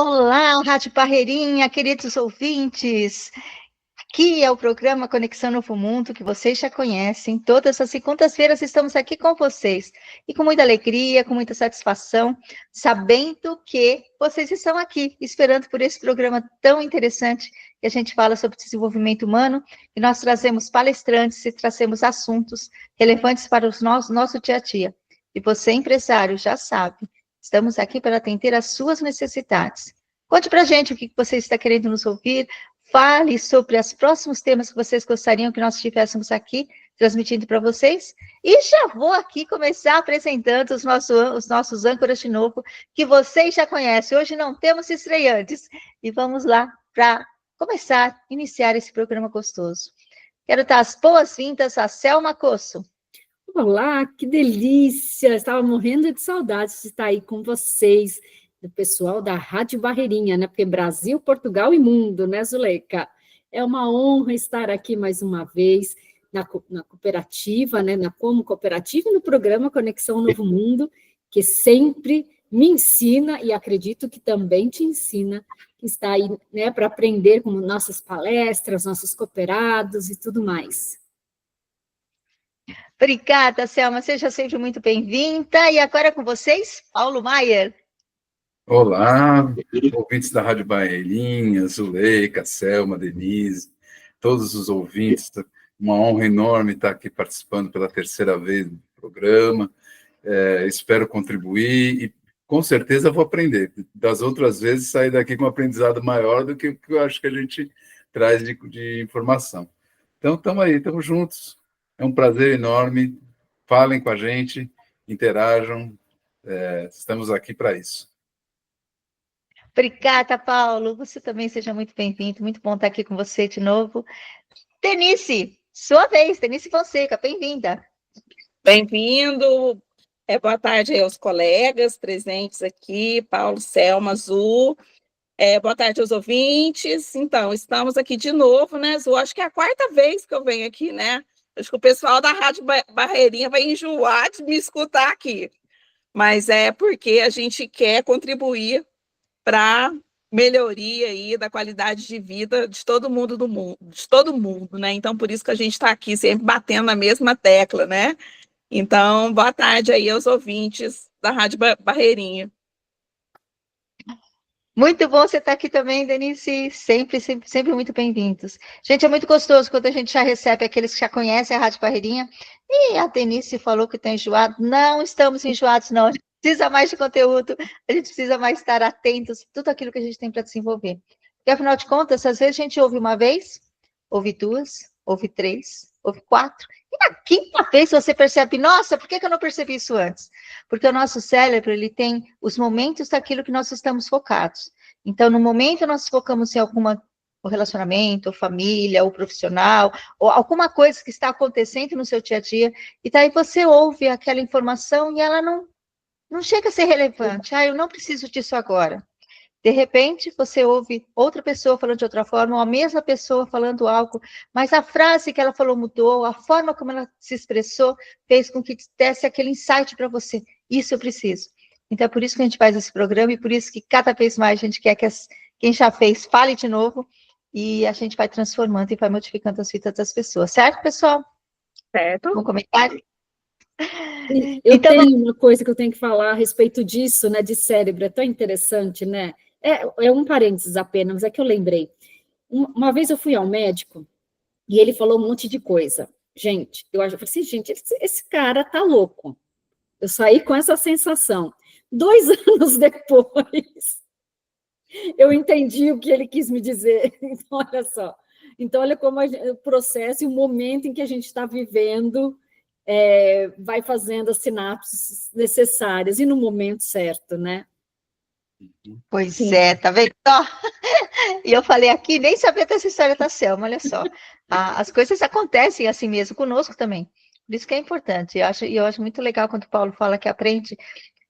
Olá, Rádio Barreirinha, queridos ouvintes. Aqui é o programa Conexão Novo Mundo, que vocês já conhecem. Todas as segundas-feiras estamos aqui com vocês. E com muita alegria, com muita satisfação, sabendo que vocês estão aqui, esperando por esse programa tão interessante, que a gente fala sobre desenvolvimento humano, e nós trazemos palestrantes e trazemos assuntos relevantes para o nosso dia a dia. E você, empresário, já sabe, estamos aqui para atender às suas necessidades. Conte para a gente o que você está querendo nos ouvir. Fale sobre os próximos temas que vocês gostariam que nós estivéssemos aqui transmitindo para vocês. E já vou aqui começar apresentando os nossos âncoras de novo, que vocês já conhecem. Hoje não temos estreantes. E vamos lá para iniciar esse programa gostoso. Quero dar as boas-vindas a Selma Cosso. Olá, que delícia! Estava morrendo de saudades de estar aí com vocês, do pessoal da Rádio Barreirinha, né? Porque Brasil, Portugal e mundo, né, Zuleika? É uma honra estar aqui mais uma vez na cooperativa, né? Na Como Cooperativa e no programa Conexão Novo Mundo, que sempre me ensina e acredito que também te ensina, que está aí, né, para aprender com nossas palestras, nossos cooperados e tudo mais. Obrigada, Selma. Seja sempre muito bem-vinda. E agora com vocês, Paulo Maier. Olá, ouvintes da Rádio Barreirinha, Zuleika, Selma, Denise, todos os ouvintes. Uma honra enorme estar aqui participando pela terceira vez do programa. Espero contribuir e, com certeza, vou aprender. Das outras vezes, sair daqui com um aprendizado maior do que o que eu acho que a gente traz de informação. Então, estamos aí, estamos juntos. É um prazer enorme. Falem com a gente, interajam. Estamos aqui para isso. Obrigada, Paulo. Você também seja muito bem-vindo. Muito bom estar aqui com você de novo. Denise, sua vez. Denise Fonseca, bem-vinda. Bem-vindo. Boa tarde aí aos colegas presentes aqui, Paulo, Selma, Zu. Boa tarde aos ouvintes. Então, estamos aqui de novo, né, Zu? Acho que é a quarta vez que eu venho aqui, né? Acho que o pessoal da Rádio Barreirinha vai enjoar de me escutar aqui. Mas é porque a gente quer contribuir para melhoria aí da qualidade de vida de todo mundo né? Então, por isso que a gente está aqui sempre batendo na mesma tecla, né? Então, boa tarde aí aos ouvintes da Rádio Barreirinha. Muito bom você estar aqui também, Denise. Sempre muito bem-vindos. Gente, é muito gostoso quando a gente já recebe aqueles que já conhecem a Rádio Barreirinha. E a Denise falou que está enjoado. Não estamos enjoados, não. Precisa mais de conteúdo, a gente precisa mais estar atentos a tudo aquilo que a gente tem para desenvolver. Porque, afinal de contas, às vezes a gente ouve uma vez, ouve duas, ouve três, ouve quatro, e na quinta vez você percebe, nossa, por que eu não percebi isso antes? Porque o nosso cérebro, ele tem os momentos daquilo que nós estamos focados. Então, no momento nós focamos em o relacionamento, ou família, ou profissional, ou alguma coisa que está acontecendo no seu dia a dia, e daí você ouve aquela informação e ela não chega a ser relevante. Eu não preciso disso agora. De repente, você ouve outra pessoa falando de outra forma, ou a mesma pessoa falando algo, mas a frase que ela falou mudou, a forma como ela se expressou fez com que desse aquele insight para você. Isso eu preciso. Então, é por isso que a gente faz esse programa e por isso que cada vez mais a gente quer que quem já fez fale de novo e a gente vai transformando e vai modificando as vidas das pessoas. Certo, pessoal? Certo. Um comentário? Eu tenho uma coisa que eu tenho que falar a respeito disso, né, de cérebro, é tão interessante, né? É um parênteses apenas, mas é que eu lembrei. Uma vez eu fui ao médico e ele falou um monte de coisa. Gente, eu falei assim, gente, esse cara tá louco. Eu saí com essa sensação. 2 anos depois, eu entendi o que ele quis me dizer. Então, olha só. Então, olha como o processo e o momento em que a gente está vivendo vai fazendo as sinapses necessárias e no momento certo, né? Pois sim. Tá vendo? E eu falei aqui, nem sabia dessa história da Selma, olha só. As coisas acontecem assim mesmo, conosco também. Por isso que é importante. Eu acho muito legal quando o Paulo fala que aprende.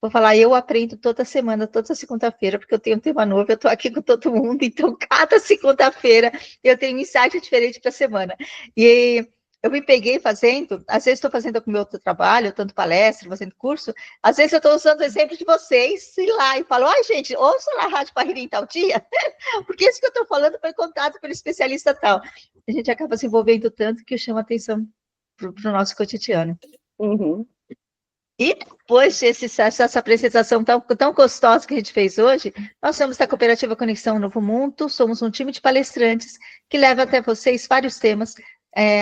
Vou falar, eu aprendo toda semana, toda segunda-feira, porque eu tenho um tema novo, eu estou aqui com todo mundo, então cada segunda-feira eu tenho um insight diferente para a semana. E eu me peguei fazendo, às vezes estou fazendo com o meu outro trabalho, tanto palestra, fazendo curso, às vezes eu estou usando o exemplo de vocês, sei lá, e falo, ai, gente, ouça lá a Rádio Parreira em tal dia, porque isso que eu estou falando foi contado pelo especialista tal. A gente acaba se envolvendo tanto que chama atenção para o nosso cotidiano. Uhum. E depois essa apresentação tão gostosa que a gente fez hoje, nós somos da Cooperativa Conexão Novo Mundo, somos um time de palestrantes que leva até vocês vários temas,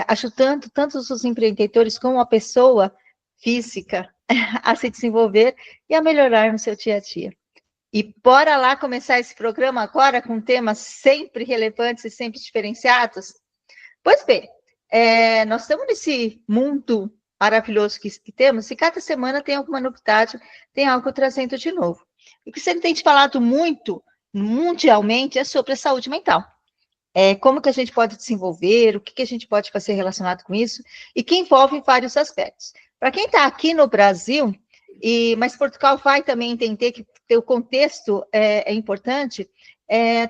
ajudando tanto os empreendedores como a pessoa física a se desenvolver e a melhorar no seu dia a dia. E bora lá começar esse programa agora com temas sempre relevantes e sempre diferenciados? Pois bem, nós estamos nesse mundo maravilhoso que temos, e cada semana tem alguma novidade, tem algo trazendo de novo. O que você tem falado muito, mundialmente, é sobre a saúde mental. Como que a gente pode desenvolver, o que a gente pode fazer relacionado com isso, e que envolve vários aspectos. Para quem está aqui no Brasil, mas Portugal vai também entender que o contexto é importante,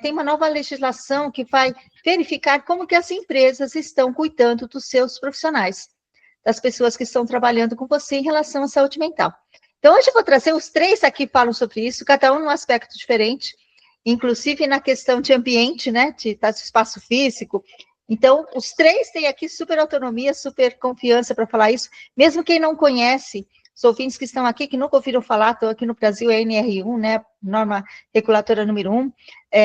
tem uma nova legislação que vai verificar como que as empresas estão cuidando dos seus profissionais, das pessoas que estão trabalhando com você em relação à saúde mental. Então, hoje eu vou trazer os 3 aqui falam sobre isso, cada um num aspecto diferente, inclusive na questão de ambiente, né, de espaço físico. Então, os 3 têm aqui super autonomia, super confiança para falar isso, mesmo quem não conhece, os ouvintes que estão aqui, que nunca ouviram falar, estão aqui no Brasil, é NR1, né, norma regulatora número 1,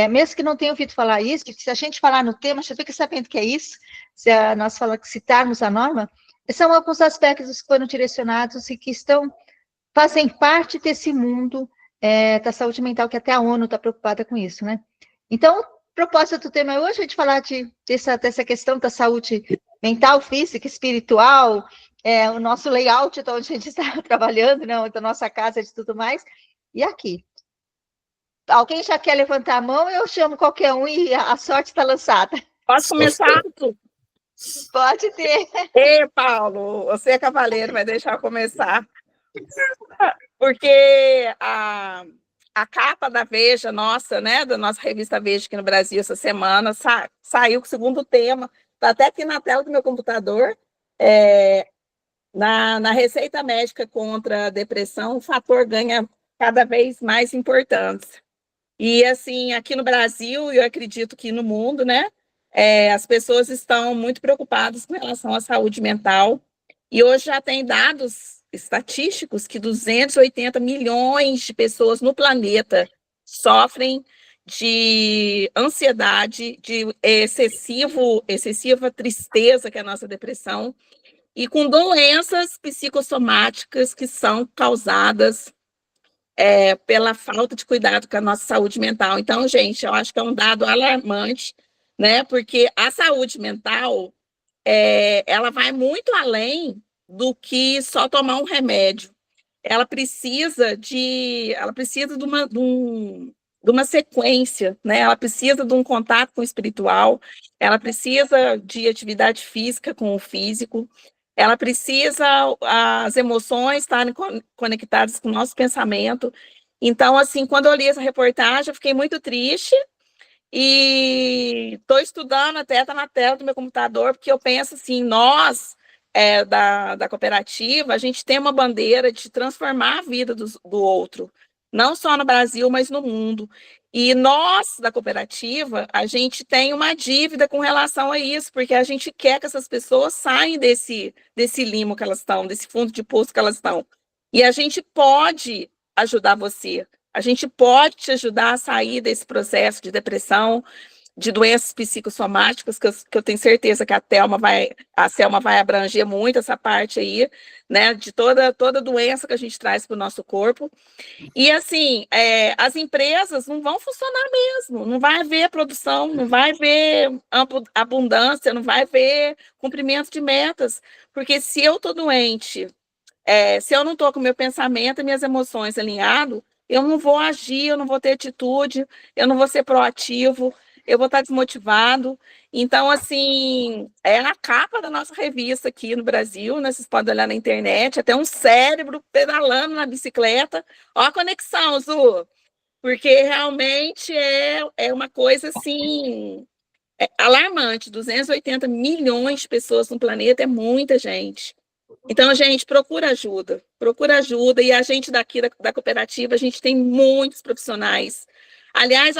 mesmo que não tenham ouvido falar isso, se a gente falar no tema, já fica sabendo que é isso, se nós citarmos a norma, são alguns aspectos que foram direcionados e que fazem parte desse mundo da saúde mental, que até a ONU está preocupada com isso, né? Então, a proposta do tema hoje é de falar dessa questão da saúde mental, física, espiritual, o nosso layout de onde a gente está trabalhando, né, da nossa casa, de tudo mais, e aqui. Alguém já quer levantar a mão? Eu chamo qualquer um e a sorte está lançada. Posso começar? Pode ter. Ei, Paulo, você é cavaleiro, vai deixar eu começar. Porque a capa da Veja, nossa, né, da nossa revista Veja aqui no Brasil essa semana, saiu com o segundo tema, está até aqui na tela do meu computador, na receita médica contra a depressão, o fator ganha cada vez mais importância. E, assim, aqui no Brasil, e eu acredito que no mundo, né, as pessoas estão muito preocupadas com relação à saúde mental, e hoje já tem dados estatísticos que 280 milhões de pessoas no planeta sofrem de ansiedade, de excessiva tristeza, que é a nossa depressão, e com doenças psicossomáticas que são causadas pela falta de cuidado com a nossa saúde mental. Então, gente, eu acho que é um dado alarmante, né? Porque a saúde mental, ela vai muito além do que só tomar um remédio. Ela precisa de uma sequência, né? Ela precisa de um contato com o espiritual, ela precisa de atividade física com o físico, ela precisa as emoções estarem conectadas com o nosso pensamento. Então, assim, quando eu li essa reportagem, eu fiquei muito triste e estou estudando, até está na tela do meu computador, porque eu penso assim, nós, da cooperativa, a gente tem uma bandeira de transformar a vida do outro, não só no Brasil, mas no mundo. E nós, da cooperativa, a gente tem uma dívida com relação a isso, porque a gente quer que essas pessoas saiam desse limo que elas estão, desse fundo de poço que elas estão. E a gente pode ajudar você, a gente pode te ajudar a sair desse processo de depressão, de doenças psicossomáticas, que eu tenho certeza que a Selma vai abranger muito essa parte aí, né, de toda doença que a gente traz para o nosso corpo. E, assim, as empresas não vão funcionar mesmo, não vai haver produção, não vai haver abundância, não vai haver cumprimento de metas, porque se eu estou doente, se eu não estou com o meu pensamento e minhas emoções alinhados, eu não vou agir, eu não vou ter atitude, eu não vou ser proativo, eu vou estar desmotivado. Então, assim, é na capa da nossa revista aqui no Brasil, né? Vocês podem olhar na internet, até um cérebro pedalando na bicicleta. Ó a conexão, Zu! Porque realmente é uma coisa, assim, É alarmante, 280 milhões de pessoas no planeta é muita gente. Então, gente, procura ajuda, e a gente daqui da cooperativa, a gente tem muitos profissionais. Aliás,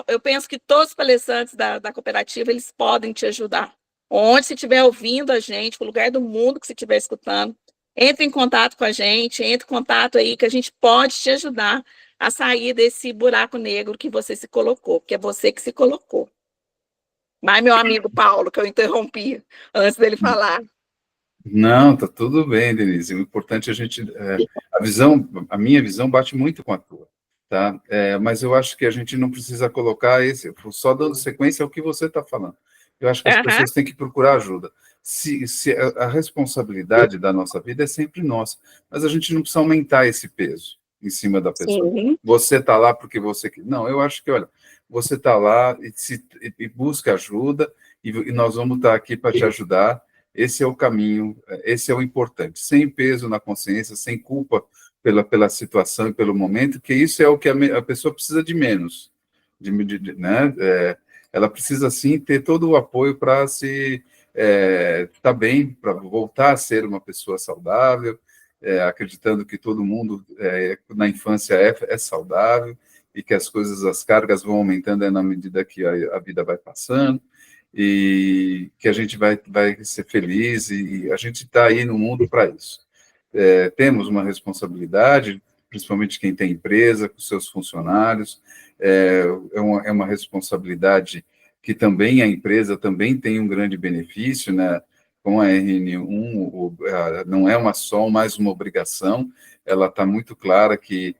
eu penso que todos os palestrantes da cooperativa, eles podem te ajudar. Onde você estiver ouvindo a gente, no lugar do mundo que você estiver escutando, entre em contato com a gente, entre em contato aí, que a gente pode te ajudar a sair desse buraco negro que você se colocou, porque é você que se colocou. Mas, meu amigo Paulo, que eu interrompi antes dele falar. Não, tá tudo bem, Denise. O importante é a gente, a minha visão bate muito com a tua, tá? Mas eu acho que a gente não precisa colocar só dando sequência ao que você está falando. Eu acho que as pessoas têm que procurar ajuda. Se a responsabilidade da nossa vida é sempre nossa, mas a gente não precisa aumentar esse peso em cima da pessoa. Sim. Você está lá porque você... Não, eu acho que, olha, você está lá e busca ajuda, e nós vamos estar aqui para te ajudar. Esse é o caminho, esse é o importante, sem peso na consciência, sem culpa pela situação e pelo momento, que isso é o que a pessoa precisa de menos, né? Ela precisa, sim, ter todo o apoio para se estar bem, para voltar a ser uma pessoa saudável, acreditando que todo mundo na infância é saudável e que as coisas, as cargas vão aumentando na medida que a vida vai passando, e que a gente vai ser feliz, e a gente está aí no mundo para isso. Temos uma responsabilidade, principalmente quem tem empresa, com seus funcionários, é uma responsabilidade que também a empresa também tem um grande benefício, né? Com a RN1, não é só mais uma obrigação, ela está muito clara que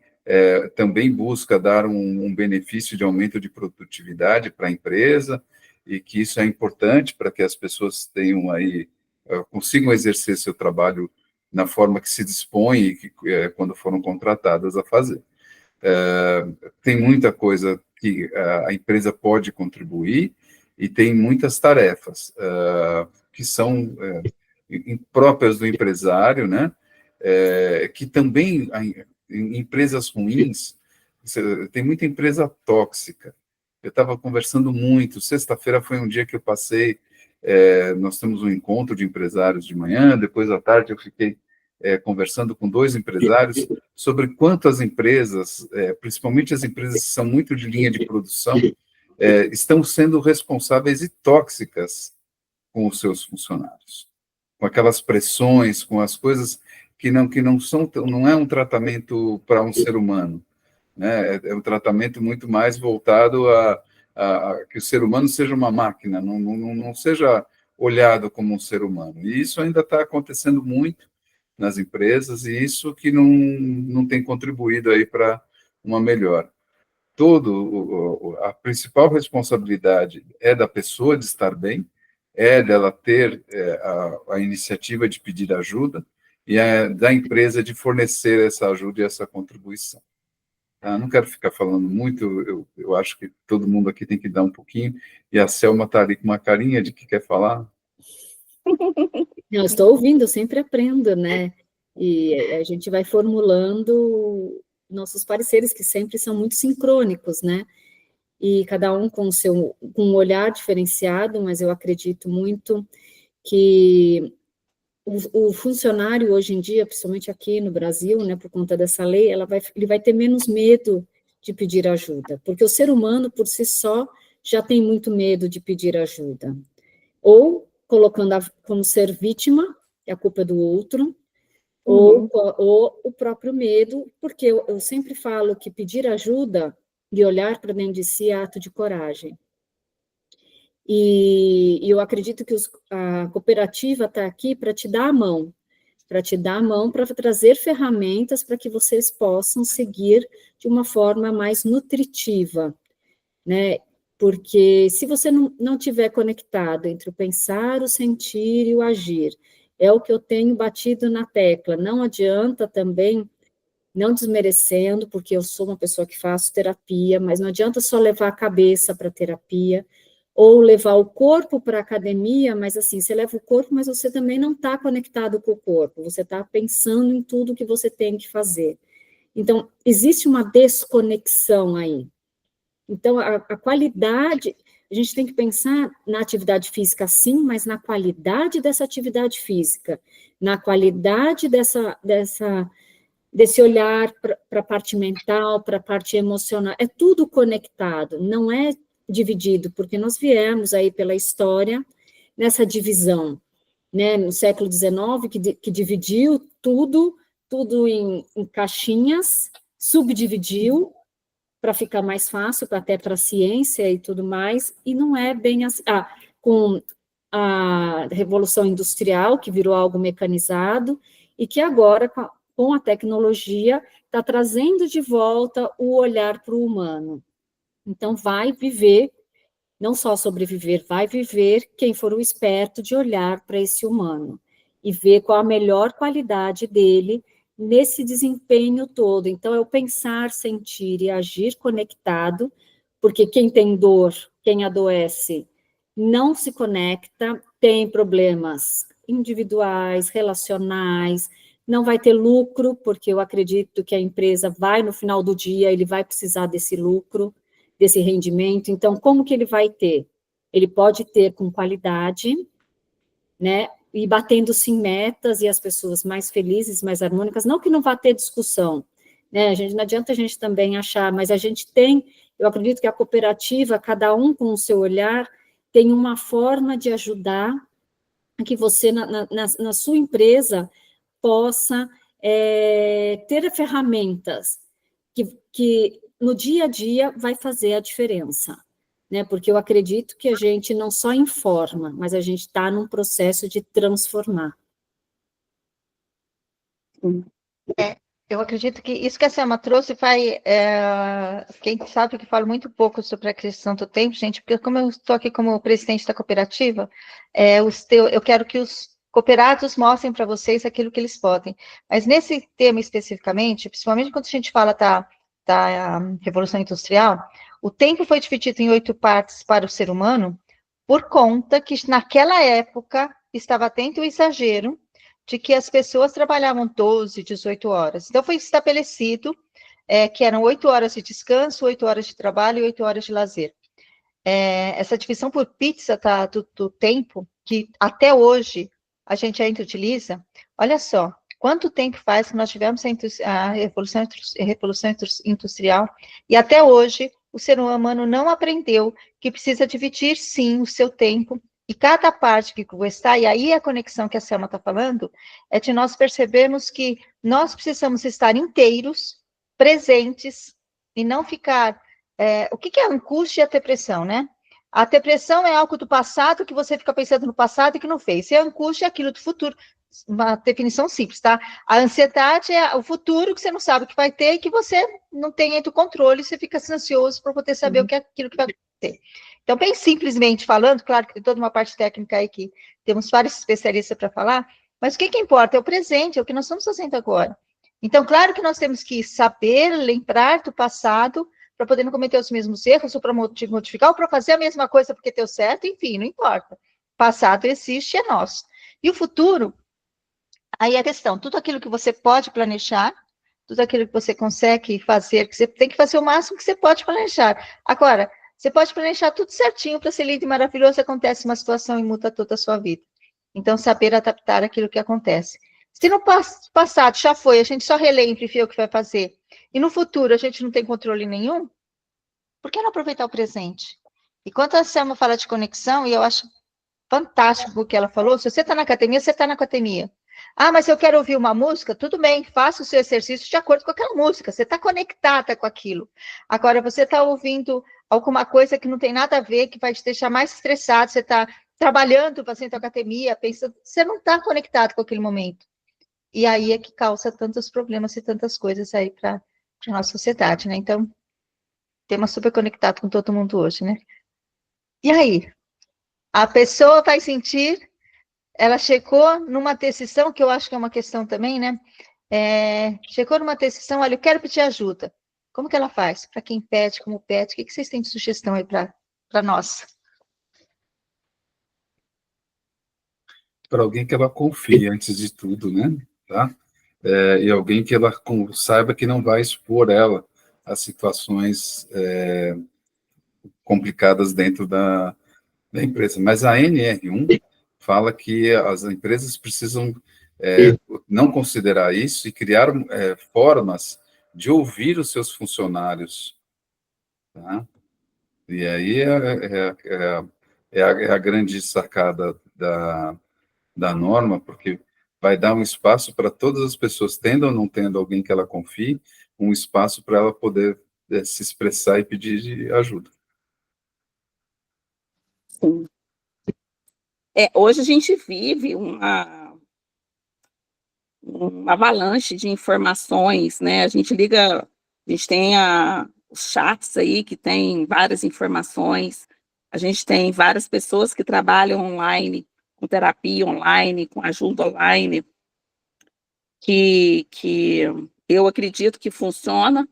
também busca dar um benefício de aumento de produtividade para a empresa, e que isso é importante para que as pessoas tenham aí, consigam exercer seu trabalho na forma que se dispõe e que, quando foram contratadas a fazer. Tem muita coisa que a empresa pode contribuir, e tem muitas tarefas que são próprias do empresário, né? Que também, em empresas ruins, tem muita empresa tóxica. Eu estava conversando muito, sexta-feira foi um dia que eu passei, nós temos um encontro de empresários de manhã, depois à tarde eu fiquei conversando com 2 empresários sobre quanto as empresas, principalmente as empresas que são muito de linha de produção, estão sendo responsáveis e tóxicas com os seus funcionários, com aquelas pressões, com as coisas que não é um tratamento para um ser humano, né? É um tratamento muito mais voltado a que o ser humano seja uma máquina, não seja olhado como um ser humano. E isso ainda está acontecendo muito nas empresas, e isso que não tem contribuído aí para uma melhora. A principal responsabilidade é da pessoa de estar bem, dela ter a iniciativa de pedir ajuda, e da empresa de fornecer essa ajuda e essa contribuição. Não quero ficar falando muito, eu acho que todo mundo aqui tem que dar um pouquinho, e a Selma está ali com uma carinha de que quer falar. Eu estou ouvindo, eu sempre aprendo, né? E a gente vai formulando nossos pareceres, que sempre são muito sincrônicos, né? E cada um com um olhar diferenciado, mas eu acredito muito que o funcionário hoje em dia, principalmente aqui no Brasil, né, por conta dessa lei, ele vai ter menos medo de pedir ajuda, porque o ser humano, por si só, já tem muito medo de pedir ajuda. Ou colocando como ser vítima, é a culpa do outro, ou o próprio medo, porque eu sempre falo que pedir ajuda e olhar para dentro de si é ato de coragem. E eu acredito que a cooperativa está aqui para te dar a mão, para trazer ferramentas para que vocês possam seguir de uma forma mais nutritiva, né? Porque se você não tiver conectado entre o pensar, o sentir e o agir, é o que eu tenho batido na tecla, não adianta também, não desmerecendo, porque eu sou uma pessoa que faço terapia, mas não adianta só levar a cabeça para a terapia, ou levar o corpo para a academia, mas assim, você leva o corpo, mas você também não está conectado com o corpo, você está pensando em tudo que você tem que fazer. Então, existe uma desconexão aí. Então, a qualidade, a gente tem que pensar na atividade física, sim, mas na qualidade dessa atividade física, na qualidade desse olhar para a parte mental, para a parte emocional. É tudo conectado, não é dividido, porque nós viemos aí pela história nessa divisão, né, no século XIX, que dividiu tudo em caixinhas, subdividiu, para ficar mais fácil, até para a ciência e tudo mais, e não é bem assim. Com a Revolução Industrial, que virou algo mecanizado, e que agora, com a tecnologia, está trazendo de volta o olhar para o humano. Então, vai viver, não só sobreviver, vai viver quem for o esperto de olhar para esse humano, e ver qual a melhor qualidade dele, nesse desempenho todo. Então, é o pensar, sentir e agir conectado, porque quem tem dor, quem adoece, não se conecta, tem problemas individuais, relacionais, não vai ter lucro, porque eu acredito que a empresa vai, no final do dia, ele vai precisar desse lucro, desse rendimento. Então, como que ele vai ter? Ele pode ter com qualidade, né, e batendo-se em metas, e as pessoas mais felizes, mais harmônicas, não que não vá ter discussão, né, não adianta a gente também achar, mas a gente tem, eu acredito que a cooperativa, cada um com o seu olhar, tem uma forma de ajudar a que você, na sua empresa, possa ter ferramentas que no dia a dia vai fazer a diferença, né? Porque eu acredito que a gente não só informa, mas a gente está num processo de transformar. Eu acredito que isso que a Selma trouxe quem sabe que falo muito pouco sobre a questão do tempo, gente, porque como eu estou aqui como presidente da cooperativa, eu quero que os cooperados mostrem para vocês aquilo que eles podem. Mas nesse tema especificamente, principalmente quando a gente fala da Revolução Industrial, o tempo foi dividido em 8 partes para o ser humano, por conta que naquela época estava atento o exagero de que as pessoas trabalhavam 12, 18 horas. Então, foi estabelecido que eram 8 horas de descanso, 8 horas de trabalho e 8 horas de lazer. Essa divisão por pizza do tempo, que até hoje a gente ainda utiliza, olha só, quanto tempo faz que nós tivemos a Revolução Industrial, e até hoje o ser humano não aprendeu que precisa dividir, sim, o seu tempo, e cada parte que está, e aí a conexão que a Selma está falando, é de nós percebermos que nós precisamos estar inteiros, presentes, e não ficar... o que é a angústia e a depressão, né? A depressão é algo do passado que você fica pensando no passado e que não fez. E a angústia é aquilo do futuro. Uma definição simples, tá? A ansiedade é o futuro que você não sabe o que vai ter e que você não tem ainda o controle, você fica ansioso para poder saber o que é aquilo que vai acontecer. Então, bem simplesmente falando, claro que tem toda uma parte técnica aí que temos vários especialistas para falar, mas o que importa é o presente, é o que nós estamos fazendo agora. Então, claro que nós temos que saber lembrar do passado para poder não cometer os mesmos erros, ou para modificar, ou para fazer a mesma coisa porque deu certo, enfim, não importa. Passado existe, é nosso. E o futuro, aí é a questão, tudo aquilo que você pode planejar, tudo aquilo que você consegue fazer, que você tem que fazer o máximo que você pode planejar. Agora, você pode planejar tudo certinho para ser lindo e maravilhoso, acontece uma situação e muda toda a sua vida. Então, saber adaptar aquilo que acontece. Se no passado já foi, a gente só relembra e vê o que vai fazer, e no futuro a gente não tem controle nenhum, por que não aproveitar o presente? E quando a Selma fala de conexão, e eu acho fantástico o que ela falou, se você está na academia, você está na academia. Ah, mas eu quero ouvir uma música, tudo bem, faça o seu exercício de acordo com aquela música, você está conectada com aquilo. Agora, você está ouvindo alguma coisa que não tem nada a ver, que vai te deixar mais estressado, você está trabalhando, fazendo academia, pensando, você não está conectado com aquele momento. E aí é que causa tantos problemas e tantas coisas aí para a nossa sociedade, né? Então, temos super conectado com todo mundo hoje, né? E aí? A pessoa vai sentir, ela chegou numa decisão, que eu acho que é uma questão também, né? Chegou numa decisão, olha, eu quero pedir ajuda. Como que ela faz? Para quem pede, como pede? O que vocês têm de sugestão aí para nós? Para alguém que ela confie antes de tudo, né? Tá? E alguém que ela saiba que não vai expor ela a situações complicadas dentro da empresa. Mas a NR1 fala que as empresas precisam não considerar isso e criar formas de ouvir os seus funcionários, tá? E aí é a grande sacada da norma, porque vai dar um espaço para todas as pessoas, tendo ou não tendo alguém que ela confie, um espaço para ela poder se expressar e pedir ajuda. Sim. Hoje a gente vive uma avalanche de informações, né? A gente tem os chats aí que tem várias informações, a gente tem várias pessoas que trabalham online, com terapia online, com ajuda online, que eu acredito que funciona,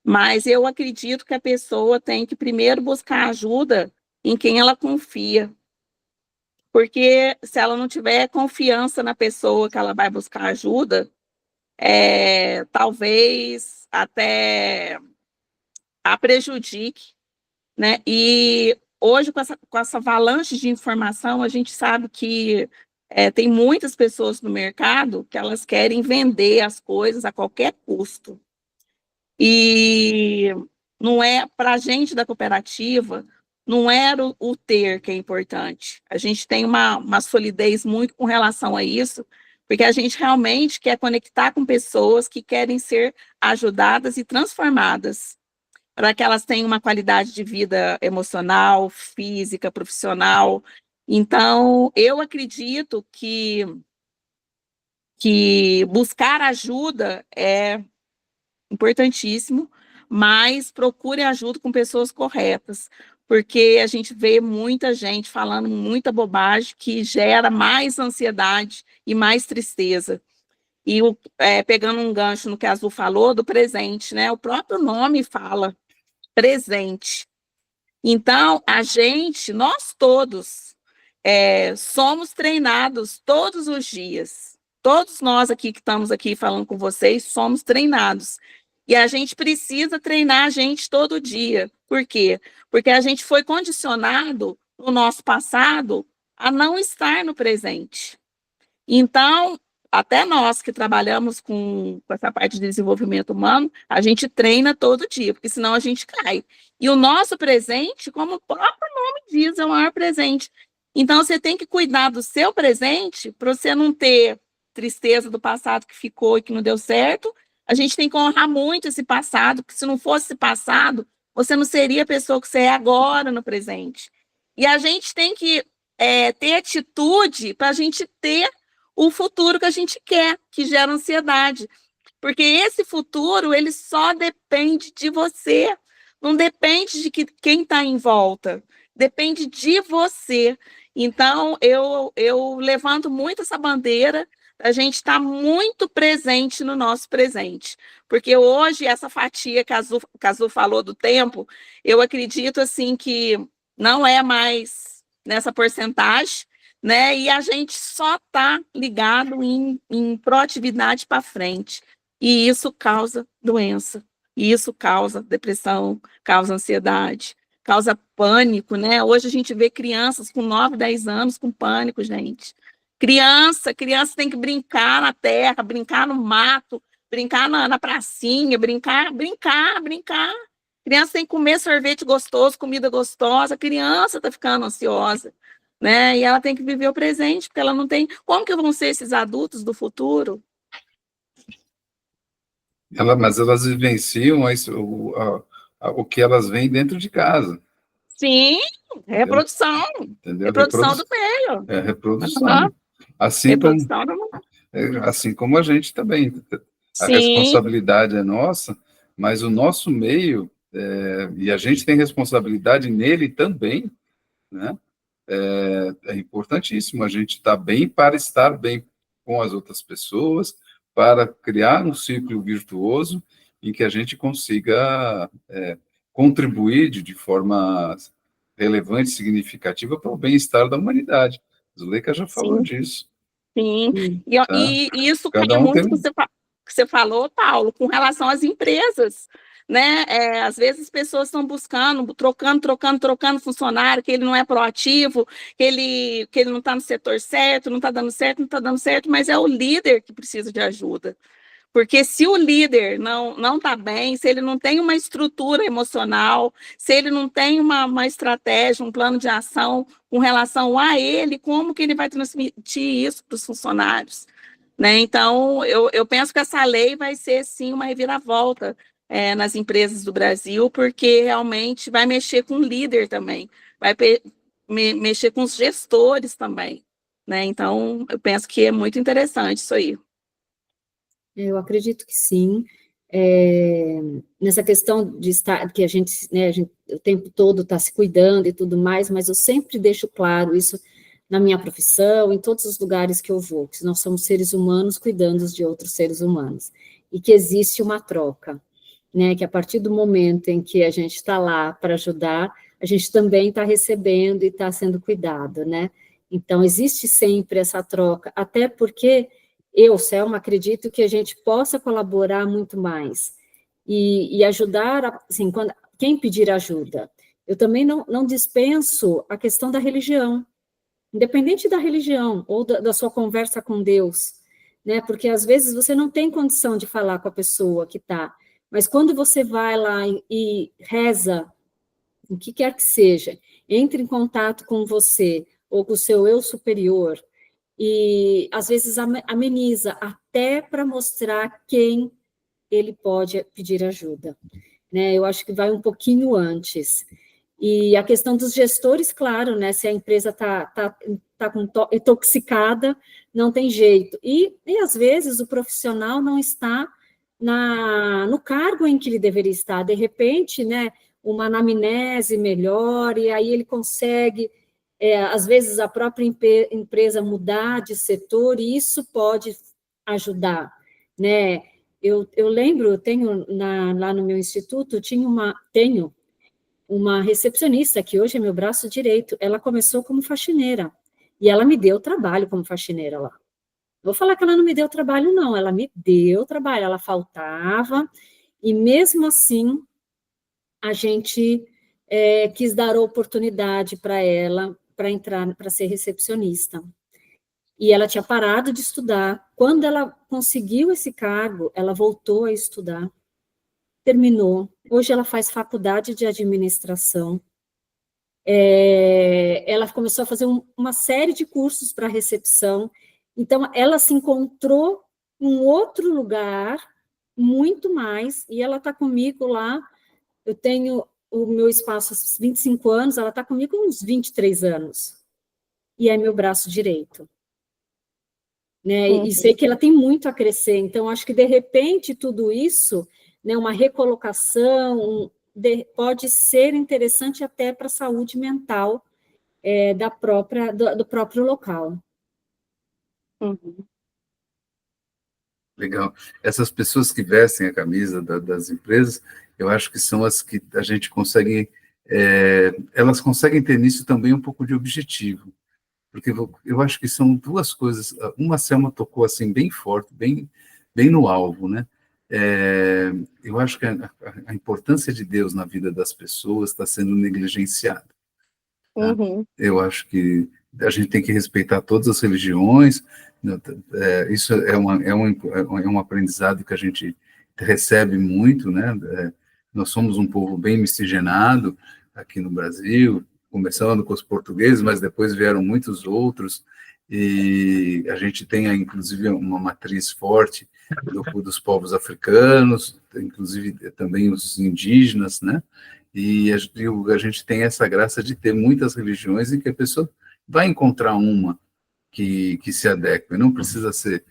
mas eu acredito que a pessoa tem que primeiro buscar ajuda em quem ela confia, porque se ela não tiver confiança na pessoa que ela vai buscar ajuda, talvez até a prejudique, né? E hoje, com essa avalanche de informação, a gente sabe que tem muitas pessoas no mercado que elas querem vender as coisas a qualquer custo. E não é para a gente da cooperativa, não era o ter que é importante. A gente tem uma solidez muito com relação a isso, porque a gente realmente quer conectar com pessoas que querem ser ajudadas e transformadas, para que elas tenham uma qualidade de vida emocional, física, profissional. Então, eu acredito que buscar ajuda é importantíssimo, mas procure ajuda com pessoas corretas, porque a gente vê muita gente falando muita bobagem que gera mais ansiedade e mais tristeza. E pegando um gancho no que a Azul falou, do presente, né? O próprio nome fala presente. Então, nós todos, somos treinados todos os dias. Todos nós aqui que estamos aqui falando com vocês, somos treinados. E a gente precisa treinar a gente todo dia. Por quê? Porque a gente foi condicionado no nosso passado a não estar no presente. Então, até nós que trabalhamos com essa parte de desenvolvimento humano, a gente treina todo dia, porque senão a gente cai. E o nosso presente, como o próprio nome diz, é o maior presente. Então, você tem que cuidar do seu presente para você não ter tristeza do passado que ficou e que não deu certo. A gente tem que honrar muito esse passado, porque se não fosse esse passado, você não seria a pessoa que você é agora no presente. E a gente tem que ter atitude para a gente ter o futuro que a gente quer, que gera ansiedade. Porque esse futuro, ele só depende de você. Não depende de quem está em volta. Depende de você. Então, eu levanto muito essa bandeira, a gente está muito presente no nosso presente. Porque hoje, essa fatia que a Azul falou do tempo, eu acredito assim que não é mais nessa porcentagem, né? E a gente só está ligado em proatividade para frente. E isso causa doença, e isso causa depressão, causa ansiedade, causa pânico, né? Hoje a gente vê crianças com 9, 10 anos com pânico, gente. Criança tem que brincar na terra, brincar no mato, brincar na pracinha, brincar. Criança tem que comer sorvete gostoso, comida gostosa, a criança está ficando ansiosa, né? E ela tem que viver o presente, porque ela não tem... Como que vão ser esses adultos do futuro? Mas elas vivenciam o que elas veem dentro de casa. Sim, reprodução. Entendeu? Reprodução do meio. Reprodução. Uhum. Assim como a gente também. A Sim. responsabilidade é nossa, mas o nosso meio, e a gente tem responsabilidade nele também, né? É importantíssimo a gente estar bem para estar bem com as outras pessoas, para criar um ciclo virtuoso em que a gente consiga contribuir de forma relevante, significativa para o bem-estar da humanidade. Zuleika já falou disso. Sim, tá? e isso cai muito que você falou, Paulo, com relação às empresas. né? Às vezes as pessoas estão buscando, trocando funcionário, que ele não é proativo, que ele não está no setor certo, não está dando certo, não está dando certo, mas é o líder que precisa de ajuda. Porque se o líder não está bem, se ele não tem uma estrutura emocional, se ele não tem uma estratégia, um plano de ação com relação a ele, como que ele vai transmitir isso para os funcionários? Né? Então, eu penso que essa lei vai ser, sim, uma reviravolta nas empresas do Brasil, porque realmente vai mexer com o líder também, vai mexer com os gestores também. Né? Então, eu penso que é muito interessante isso aí. Eu acredito que sim. Nessa questão de estar, que a gente, né, o tempo todo está se cuidando e tudo mais, mas eu sempre deixo claro isso na minha profissão, em todos os lugares que eu vou, que nós somos seres humanos cuidando de outros seres humanos, e que existe uma troca, né, que a partir do momento em que a gente está lá para ajudar, a gente também está recebendo e está sendo cuidado, né? Então, existe sempre essa troca, até porque eu, Selma, acredito que a gente possa colaborar muito mais e ajudar, assim, quem pedir ajuda. Eu também não dispenso a questão da religião, independente da religião ou da sua conversa com Deus, né? Porque às vezes você não tem condição de falar com a pessoa que está, mas quando você vai lá e reza, o que quer que seja, entre em contato com você ou com o seu eu superior, e às vezes ameniza até para mostrar quem ele pode pedir ajuda, né? Eu acho que vai um pouquinho antes. E a questão dos gestores, claro, né? Se a empresa tá intoxicada, não tem jeito. E às vezes o profissional não está no cargo em que ele deveria estar. De repente, né? Uma anamnese melhor, e aí ele consegue às vezes a própria empresa mudar de setor, e isso pode ajudar, né? Eu lembro, eu tenho lá no meu instituto, tenho uma recepcionista, que hoje é meu braço direito, ela começou como faxineira, e ela me deu trabalho como faxineira lá. Vou falar que ela não me deu trabalho, não, ela me deu trabalho, ela faltava, e mesmo assim, a gente quis dar oportunidade para ela, para entrar, para ser recepcionista. E ela tinha parado de estudar. Quando ela conseguiu esse cargo, ela voltou a estudar, terminou. Hoje ela faz faculdade de administração. Ela começou a fazer uma série de cursos para recepção. Então, ela se encontrou em um outro lugar, muito mais, e ela está comigo lá. Eu tenho o meu espaço há 25 anos, ela está comigo há uns 23 anos. E é meu braço direito. Né? E sei que ela tem muito a crescer, então acho que, de repente, tudo isso, né, uma recolocação, pode ser interessante até para a saúde mental do próprio local. Uhum. Legal. Essas pessoas que vestem a camisa das empresas, eu acho que são as que a gente consegue, elas conseguem ter nisso também um pouco de objetivo, porque eu acho que são duas coisas. Uma, Selma tocou assim bem forte, bem no alvo, né? Eu acho que a importância de Deus na vida das pessoas está sendo negligenciada. Tá? Uhum. Eu acho que a gente tem que respeitar todas as religiões, né? Isso é um aprendizado que a gente recebe muito, né? Nós somos um povo bem miscigenado aqui no Brasil, começando com os portugueses, mas depois vieram muitos outros, e a gente tem, inclusive, uma matriz forte dos povos africanos, inclusive também os indígenas, né? E a gente tem essa graça de ter muitas religiões em que a pessoa vai encontrar uma que se adeque. Não precisa ser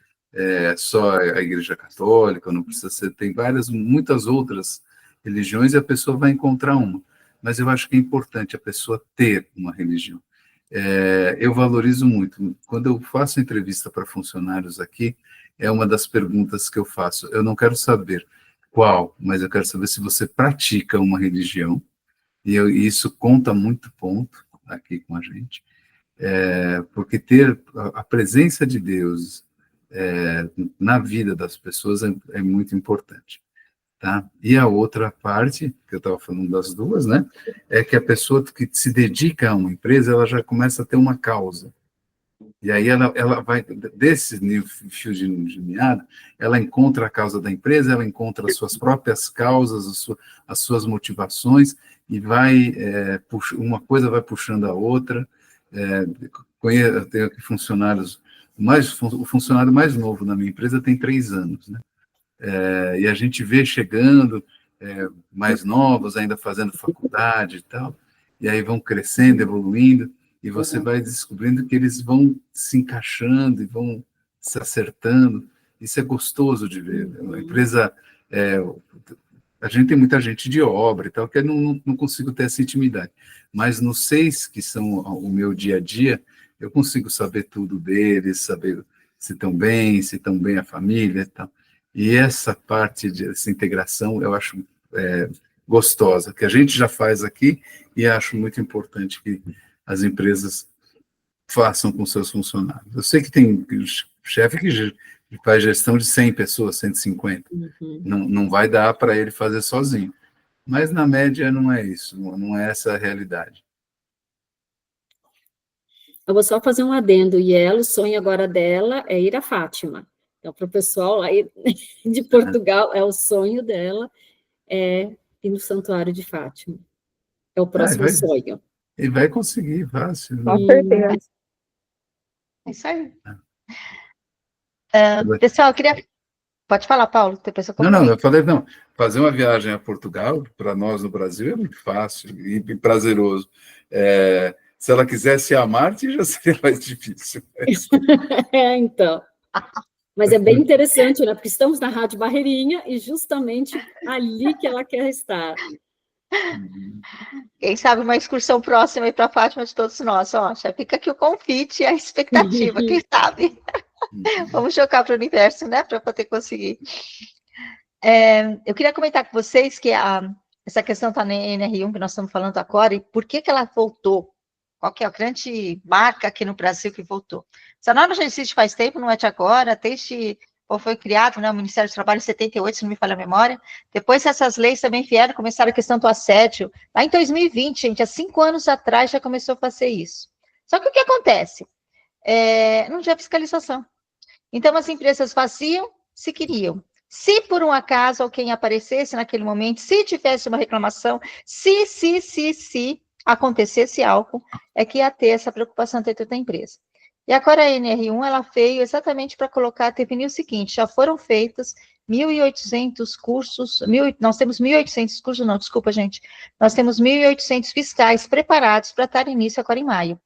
só a Igreja Católica, não precisa ser, tem muitas outras religiões, e a pessoa vai encontrar uma. Mas eu acho que é importante a pessoa ter uma religião. Eu valorizo muito. Quando eu faço entrevista para funcionários aqui, é uma das perguntas que eu faço. Eu não quero saber qual, mas eu quero saber se você pratica uma religião, e isso conta muito ponto aqui com a gente, porque ter a presença de Deus na vida das pessoas é muito importante. tá? E a outra parte, que eu estava falando das duas, né, é que a pessoa que se dedica a uma empresa, ela já começa a ter uma causa. E aí ela vai, desse fio de meada, ela encontra a causa da empresa, ela encontra as suas próprias causas, as suas motivações, e vai, uma coisa vai puxando a outra. Eu tenho aqui funcionários, o funcionário mais novo na minha empresa tem 3 anos, né? E a gente vê chegando mais novos, ainda fazendo faculdade e tal, e aí vão crescendo, evoluindo, e você vai descobrindo que eles vão se encaixando e vão se acertando. Isso é gostoso de ver. A empresa, a gente tem muita gente de obra e tal, que eu não consigo ter essa intimidade, mas nos 6 que são o meu dia a dia, eu consigo saber tudo deles, saber se estão bem a família e tal. E essa parte dessa integração eu acho gostosa, que a gente já faz aqui, e acho muito importante que as empresas façam com seus funcionários. Eu sei que tem chefe que faz gestão de 100 pessoas, 150. Não vai dar para ele fazer sozinho. Mas, na média, não é isso, não é essa a realidade. Eu vou só fazer um adendo, e ela, o sonho agora dela é ir a Fátima. Então, para o pessoal lá de Portugal, o sonho dela é ir no Santuário de Fátima. É o próximo sonho. E vai conseguir, fácil. Com certeza. É isso aí. Pessoal, eu queria... Pode falar, Paulo, depois eu Não, eu falei, fazer uma viagem a Portugal, para nós no Brasil, é muito fácil e prazeroso. Se ela quisesse ir a Marte, já seria mais difícil. Então. Mas é bem interessante, né? Porque estamos na Rádio Barreirinha e justamente ali que ela quer estar. Quem sabe uma excursão próxima aí para a Fátima de todos nós. Ó, já fica aqui o convite e a expectativa, quem sabe? Vamos jogar para o universo, né? Para poder conseguir. Eu queria comentar com vocês que essa questão está na NR1 que nós estamos falando agora, e por que ela voltou? Qual que é a grande marca aqui no Brasil que voltou? Essa norma já existe faz tempo, não é de agora, desde foi criado, né, o Ministério do Trabalho em 78, se não me falha a memória. Depois essas leis também vieram, começaram a questão do assédio. Lá em 2020, gente, há 5 anos atrás já começou a fazer isso. Só que o que acontece? Não tinha fiscalização. Então as empresas faziam se queriam. Se por um acaso alguém aparecesse naquele momento, se tivesse uma reclamação, se acontecesse algo, é que ia ter essa preocupação dentro da empresa. E agora a NR1, ela veio exatamente para definir o seguinte, já foram feitos 1.800 cursos, nós temos 1.800 cursos, não, desculpa, gente, nós temos 1.800 fiscais preparados para dar início agora em maio.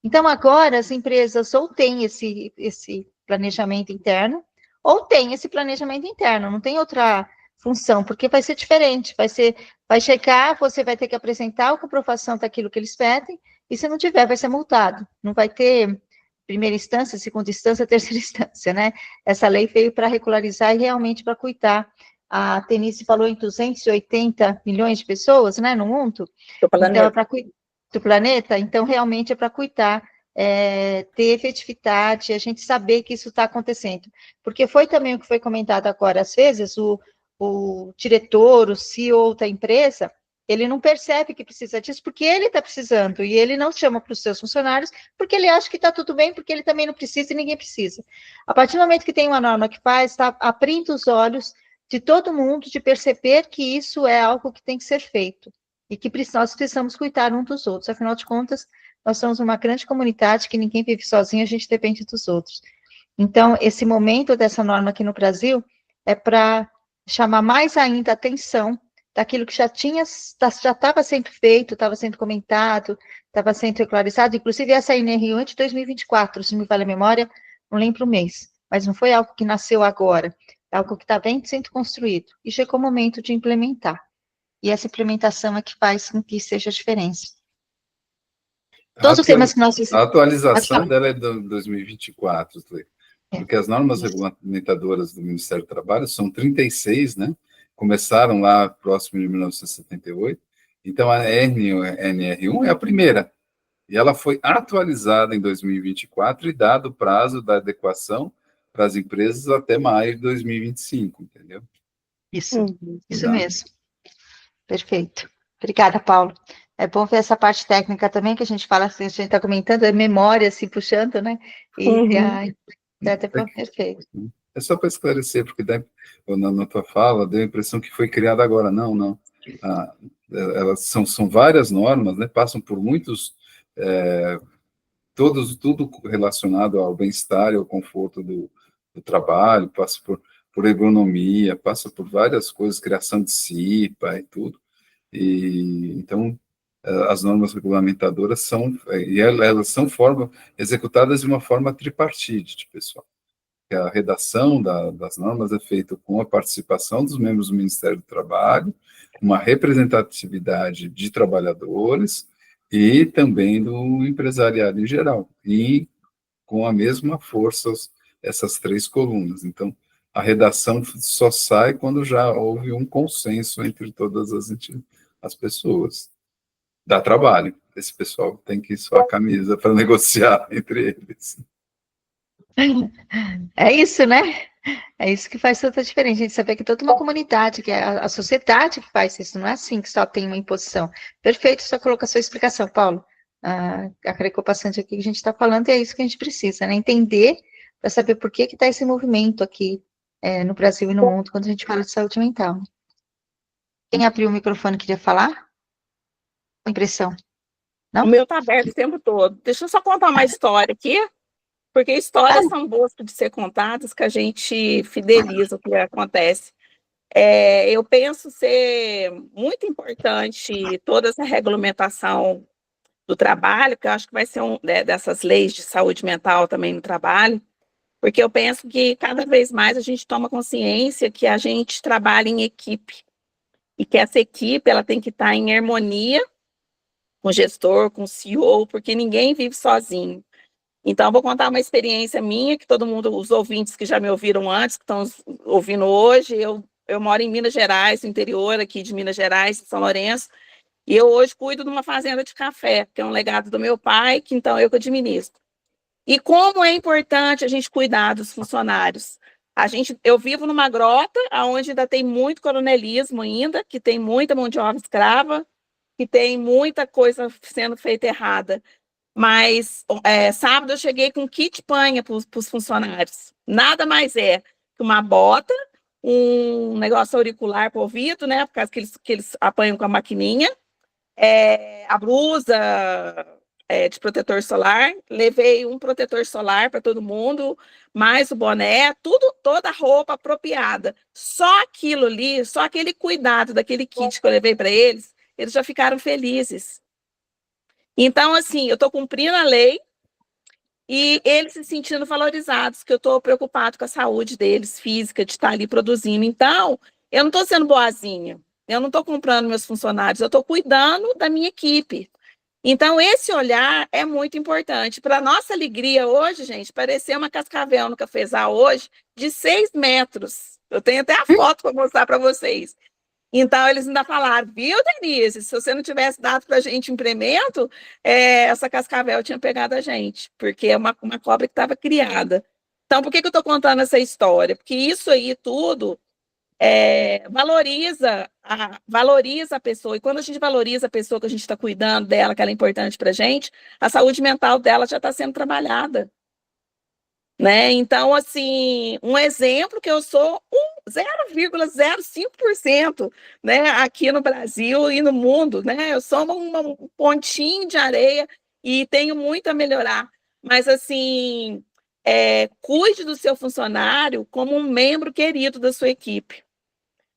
Então, agora, as empresas ou têm esse planejamento interno, ou tem esse planejamento interno, não tem outra função, porque vai ser diferente, vai checar, você vai ter que apresentar a comprovação daquilo que eles pedem, e se não tiver, vai ser multado, não vai ter primeira instância, segunda instância, terceira instância, né? Essa lei veio para regularizar e realmente para cuidar. A Denise falou em 280 milhões de pessoas, né, no mundo, então é para cuidar do planeta, então realmente é para cuidar, ter efetividade, a gente saber que isso está acontecendo. Porque foi também o que foi comentado agora, às vezes, o diretor, o CEO da empresa, ele não percebe que precisa disso, porque ele está precisando, e ele não chama para os seus funcionários, porque ele acha que está tudo bem, porque ele também não precisa e ninguém precisa. A partir do momento que tem uma norma que faz, está abrindo os olhos de todo mundo, de perceber que isso é algo que tem que ser feito, e que nós precisamos cuidar uns dos outros, afinal de contas, nós somos uma grande comunidade que ninguém vive sozinho, a gente depende dos outros. Então, esse momento dessa norma aqui no Brasil é para chamar mais ainda a atenção daquilo que já estava sendo feito, estava sendo comentado, estava sendo regularizado, inclusive essa NR1 de 2024, se não me falha a memória, não lembro o mês, mas não foi algo que nasceu agora, é algo que está bem sendo construído, e chegou o momento de implementar. E essa implementação é que faz com que seja a diferença. Todos os temas que nós... A atualização dela é de 2024, porque as normas regulamentadoras do Ministério do Trabalho são 36, né? Começaram lá próximo de 1978, então a NR1 é a primeira, e ela foi atualizada em 2024 e dado o prazo da adequação para as empresas até maio de 2025, entendeu? Isso mesmo. Perfeito. Obrigada, Paulo. É bom ver essa parte técnica também, que a gente fala assim, a gente está comentando, a memória assim, puxando, né? Perfeito. É só para esclarecer, porque na tua fala deu a impressão que foi criada agora. Não. Elas são várias normas, né? Passam por muitos, tudo relacionado ao bem-estar e ao conforto do trabalho, passa por ergonomia, passa por várias coisas, criação de CIPA e tudo. E então as normas regulamentadoras elas são executadas de uma forma tripartite, pessoal. A redação das normas é feita com a participação dos membros do Ministério do Trabalho, uma representatividade de trabalhadores e também do empresariado em geral, e com a mesma força essas 3 colunas. Então, a redação só sai quando já houve um consenso entre todas as pessoas. Dá trabalho. Esse pessoal tem que suar a camisa para negociar entre eles. É isso, né? É isso que faz tanta diferença. A gente saber que toda uma comunidade, que é a sociedade que faz isso, não é assim que só tem uma imposição. Perfeito, sua colocação e explicação, Paulo. Acabou bastante aqui que a gente está falando, e é isso que a gente precisa, né? Entender para saber por que está esse movimento aqui no Brasil e no mundo quando a gente fala de saúde mental. Quem abriu o microfone queria falar? Impressão. Não? O meu está aberto o tempo todo. Deixa eu só contar uma história aqui, porque histórias são boas de ser contadas, que a gente fideliza o que acontece. Eu penso ser muito importante toda essa regulamentação do trabalho, que eu acho que vai ser dessas leis de saúde mental também no trabalho, porque eu penso que cada vez mais a gente toma consciência que a gente trabalha em equipe, e que essa equipe ela tem que estar em harmonia com o gestor, com o CEO, porque ninguém vive sozinho. Então, eu vou contar uma experiência minha, que todo mundo, os ouvintes que já me ouviram antes, que estão ouvindo hoje, eu moro em Minas Gerais, no interior aqui de Minas Gerais, São Lourenço, e eu hoje cuido de uma fazenda de café, que é um legado do meu pai, que então eu que administro. E como é importante a gente cuidar dos funcionários. Eu vivo numa grota, onde ainda tem muito coronelismo ainda, que tem muita mão de obra escrava, que tem muita coisa sendo feita errada. Mas sábado eu cheguei com um kit panha para os funcionários. Nada mais é que uma bota, um negócio auricular para o ouvido, né? Por causa que eles apanham com a maquininha, a blusa de protetor solar. Levei um protetor solar para todo mundo, mais o boné, toda a roupa apropriada. Só aquilo ali, só aquele cuidado daquele kit que eu levei para eles já ficaram felizes. Então, assim, eu estou cumprindo a lei e eles se sentindo valorizados, que eu estou preocupado com a saúde deles, física, de estar ali produzindo. Então, eu não estou sendo boazinha, eu não estou comprando meus funcionários, eu estou cuidando da minha equipe. Então, esse olhar é muito importante. Para nossa alegria hoje, gente, pareceu uma cascavel no Cafezal hoje de 6 metros. Eu tenho até a foto para mostrar para vocês. Então, eles ainda falaram, viu, Denise, se você não tivesse dado para a gente implemento, essa cascavel tinha pegado a gente, porque é uma cobra que estava criada. Então, por que eu estou contando essa história? Porque isso aí tudo valoriza a pessoa, e quando a gente valoriza a pessoa que a gente está cuidando dela, que ela é importante para a gente, a saúde mental dela já está sendo trabalhada. Né? Então, assim, um exemplo que eu sou 0,05%, né, aqui no Brasil e no mundo, né? Eu sou um pontinho de areia e tenho muito a melhorar. Mas, assim, cuide do seu funcionário como um membro querido da sua equipe.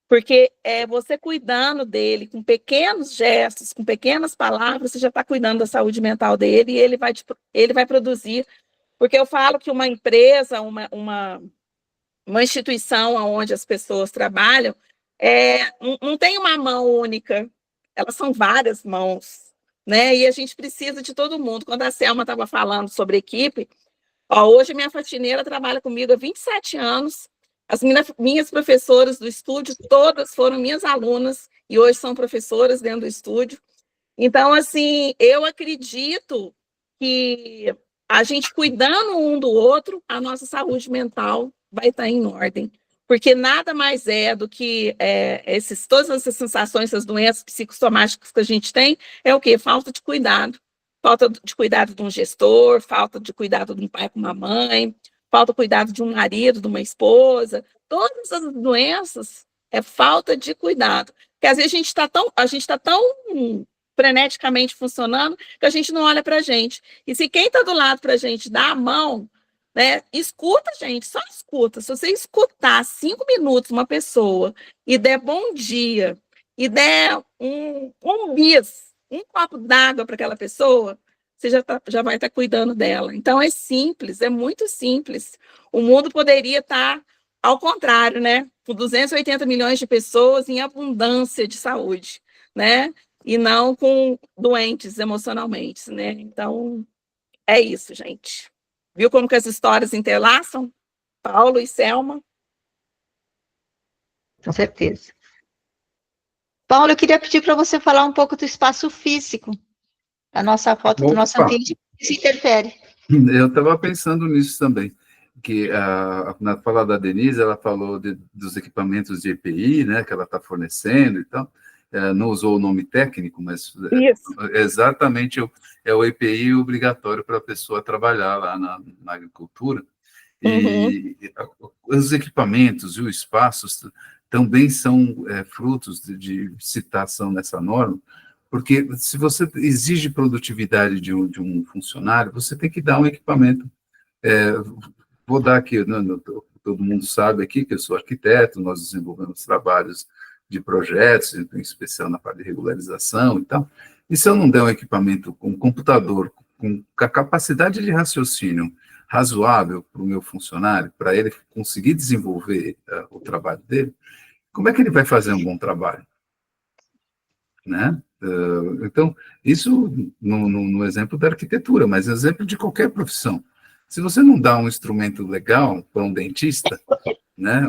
Porque você cuidando dele com pequenos gestos, com pequenas palavras, você já está cuidando da saúde mental dele e ele vai produzir. Porque eu falo que uma empresa, uma instituição onde as pessoas trabalham, não tem uma mão única, elas são várias mãos, né? E a gente precisa de todo mundo. Quando a Selma estava falando sobre equipe, hoje minha faxineira trabalha comigo há 27 anos, as minhas professoras do estúdio, todas foram minhas alunas, e hoje são professoras dentro do estúdio. Então, assim, eu acredito que a gente cuidando um do outro, a nossa saúde mental vai estar em ordem. porque nada mais é do que todas essas sensações, essas doenças psicossomáticas que a gente tem, é o quê? Falta de cuidado. Falta de cuidado de um gestor, falta de cuidado de um pai com uma mãe, falta de cuidado de um marido, de uma esposa. Todas as doenças é falta de cuidado. Porque às vezes a gente está tão freneticamente funcionando que a gente não olha para a gente. E se quem está do lado para a gente dá a mão, né, escuta, gente, só escuta. Se você escutar 5 minutos uma pessoa e der bom dia, e der um bis, um copo d'água para aquela pessoa, você já vai estar cuidando dela. Então, é simples, é muito simples. O mundo poderia estar ao contrário, né? Com 280 milhões de pessoas em abundância de saúde, né? E não com doentes emocionalmente, né? Então, é isso, gente. Viu como que as histórias interlaçam? Paulo e Selma? Com certeza. Paulo, eu queria pedir para você falar um pouco do espaço físico. A nossa foto do nosso ambiente se interfere. Eu estava pensando nisso também, que na fala da Denise, ela falou dos equipamentos de EPI, né, que ela está fornecendo e tal, não usou o nome técnico, mas exatamente é o EPI obrigatório para a pessoa trabalhar lá na agricultura, e os equipamentos e os espaços também são frutos de citação nessa norma, porque se você exige produtividade de um funcionário, você tem que dar um equipamento. Vou dar aqui, todo mundo sabe aqui que eu sou arquiteto, nós desenvolvemos trabalhos de projetos, em especial na parte de regularização e tal. E se eu não der um equipamento com um computador, com a capacidade de raciocínio razoável para o meu funcionário, para ele conseguir desenvolver o trabalho dele, como é que ele vai fazer um bom trabalho? Né? Então, isso no exemplo da arquitetura, mas exemplo de qualquer profissão. Se você não dá um instrumento legal para um dentista, né,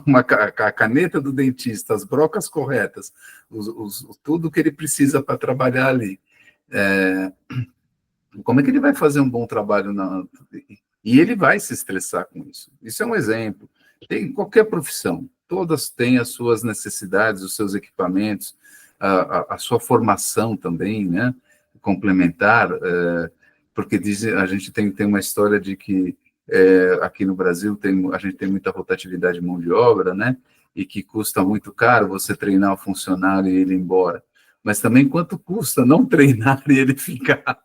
a caneta do dentista, as brocas corretas, tudo que ele precisa para trabalhar ali, como é que ele vai fazer um bom trabalho? E ele vai se estressar com isso. Isso é um exemplo. Tem qualquer profissão, todas têm as suas necessidades, os seus equipamentos, a sua formação também, né, complementar, porque a gente tem uma história de que aqui no Brasil a gente tem muita rotatividade de mão de obra, né, e que custa muito caro você treinar o funcionário e ele ir embora. Mas também quanto custa não treinar e ele ficar?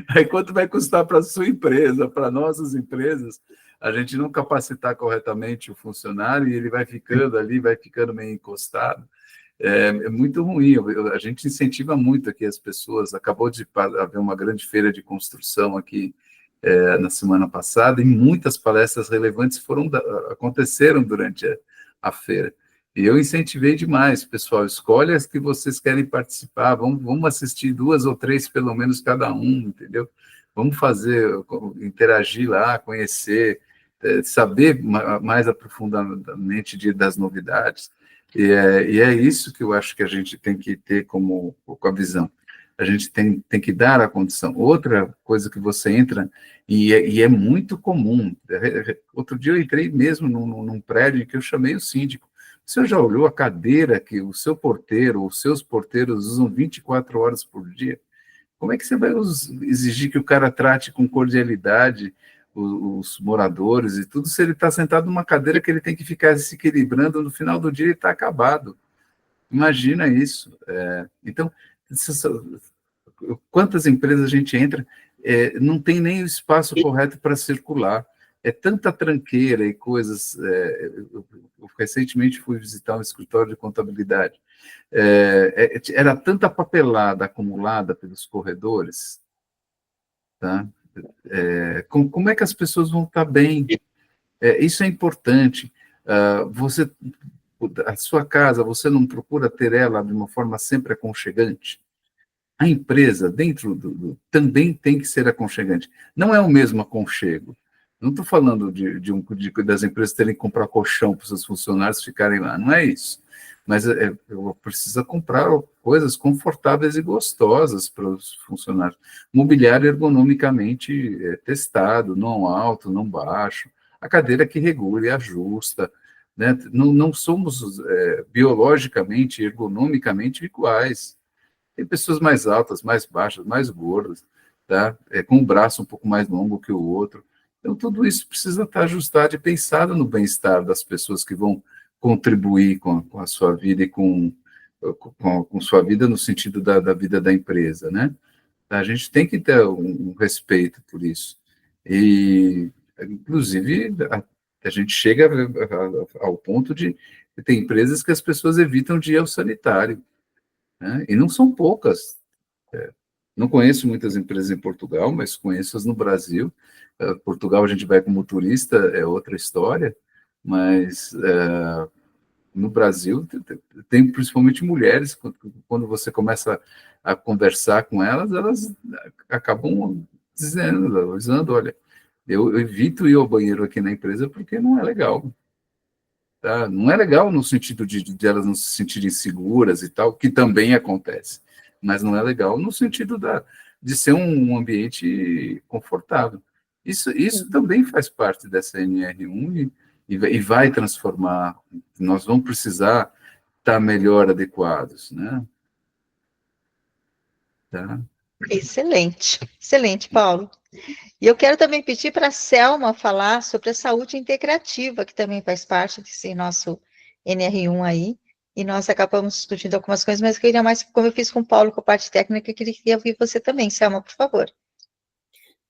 Aí quanto vai custar para a sua empresa, para nossas empresas, a gente não capacitar corretamente o funcionário e ele vai ficando ali, vai ficando meio encostado. É muito ruim. A gente incentiva muito aqui as pessoas. Acabou de haver uma grande feira de construção aqui na semana passada e muitas palestras relevantes aconteceram durante a feira. E eu incentivei demais, pessoal, escolhe as que vocês querem participar, vamos assistir 2 ou 3, pelo menos, cada um, entendeu? Vamos interagir lá, conhecer, saber mais aprofundadamente das novidades. E é isso que eu acho que a gente tem que ter com a visão. A gente tem que dar a condição. Outra coisa que você entra, e é muito comum, outro dia eu entrei mesmo num prédio em que eu chamei o síndico. O senhor já olhou a cadeira que o seu porteiro, os seus porteiros usam 24 horas por dia? Como é que você vai exigir que o cara trate com cordialidade os moradores e tudo, se ele está sentado numa cadeira que ele tem que ficar se equilibrando, no final do dia ele está acabado? Imagina isso. Então, quantas empresas a gente entra, não tem nem o espaço correto para circular. É tanta tranqueira e coisas. Eu recentemente fui visitar um escritório de contabilidade. Era tanta papelada acumulada pelos corredores. Tá? Como é que as pessoas vão estar bem? Isso é importante. A sua casa, você não procura ter ela de uma forma sempre aconchegante? A empresa, dentro também tem que ser aconchegante. Não é o mesmo aconchego. Não estou falando das empresas terem que comprar colchão para os seus funcionários ficarem lá, não é isso. Mas precisa comprar coisas confortáveis e gostosas para os funcionários. Mobiliário ergonomicamente testado, não alto, não baixo. a cadeira que regula e ajusta, né? Não somos biologicamente, ergonomicamente iguais. Tem pessoas mais altas, mais baixas, mais gordas, tá? Com o braço um pouco mais longo que o outro. Então, tudo isso precisa estar ajustado e pensado no bem-estar das pessoas que vão contribuir com a sua vida e com sua vida no sentido da vida da empresa, né? A gente tem que ter um respeito por isso. E, inclusive, a gente chega ao ponto de ter empresas que as pessoas evitam de ir ao sanitário, né? E não são poucas. Não conheço muitas empresas em Portugal, mas conheço as no Brasil. Portugal a gente vai como turista, é outra história, mas no Brasil tem principalmente mulheres, quando você começa a conversar com elas, elas acabam dizendo, olha, eu evito ir ao banheiro aqui na empresa porque não é legal. Tá? Não é legal no sentido de elas não se sentirem seguras e tal, que também acontece, mas não é legal no sentido de ser um ambiente confortável. Isso também faz parte dessa NR1 e vai transformar. Nós vamos precisar estar melhor adequados, né? Tá? Excelente, excelente, Paulo. E eu quero também pedir para a Selma falar sobre a saúde integrativa, que também faz parte desse nosso NR1 aí, e nós acabamos discutindo algumas coisas, mas eu queria mais, como eu fiz com o Paulo, com a parte técnica, eu queria ouvir você também, Selma, por favor.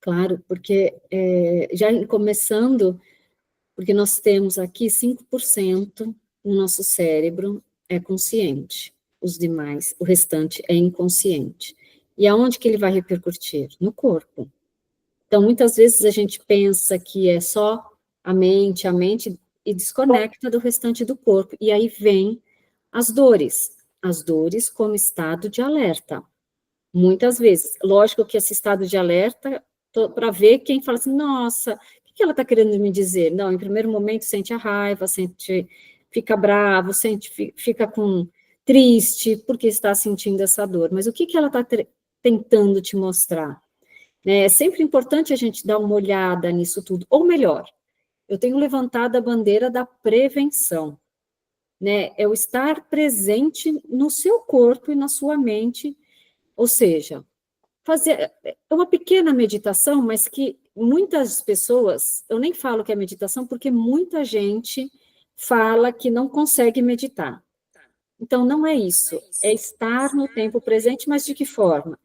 Claro, porque já começando, porque nós temos aqui 5% no nosso cérebro é consciente, os demais, o restante é inconsciente. E aonde que ele vai repercutir? No corpo. Então, muitas vezes a gente pensa que é só a mente e desconecta do restante do corpo. E aí vem as dores como estado de alerta. Muitas vezes, lógico que esse estado de alerta, para ver quem fala assim, nossa, o que ela está querendo me dizer? Não, em primeiro momento sente a raiva, fica bravo, fica triste, porque está sentindo essa dor. Mas o que ela está tentando te mostrar? É sempre importante a gente dar uma olhada nisso tudo, ou melhor, eu tenho levantado a bandeira da prevenção, né? É o estar presente no seu corpo e na sua mente, ou seja, fazer uma pequena meditação, mas que muitas pessoas, eu nem falo que é meditação, porque muita gente fala que não consegue meditar. Então, não é isso, é estar no tempo presente, mas de que forma?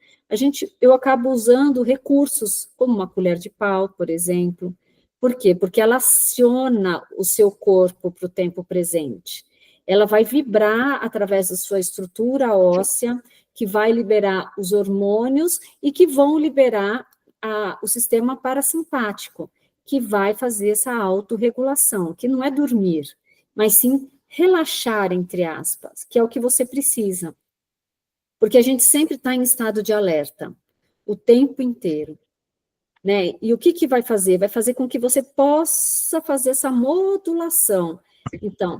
Eu acabo usando recursos, como uma colher de pau, por exemplo. Por quê? Porque ela aciona o seu corpo para o tempo presente. Ela vai vibrar através da sua estrutura óssea, que vai liberar os hormônios e que vão liberar o sistema parasimpático, que vai fazer essa autorregulação, que não é dormir, mas sim relaxar, entre aspas, que é o que você precisa. Porque a gente sempre está em estado de alerta, o tempo inteiro. Né? E o que vai fazer? Vai fazer com que você possa fazer essa modulação. Então,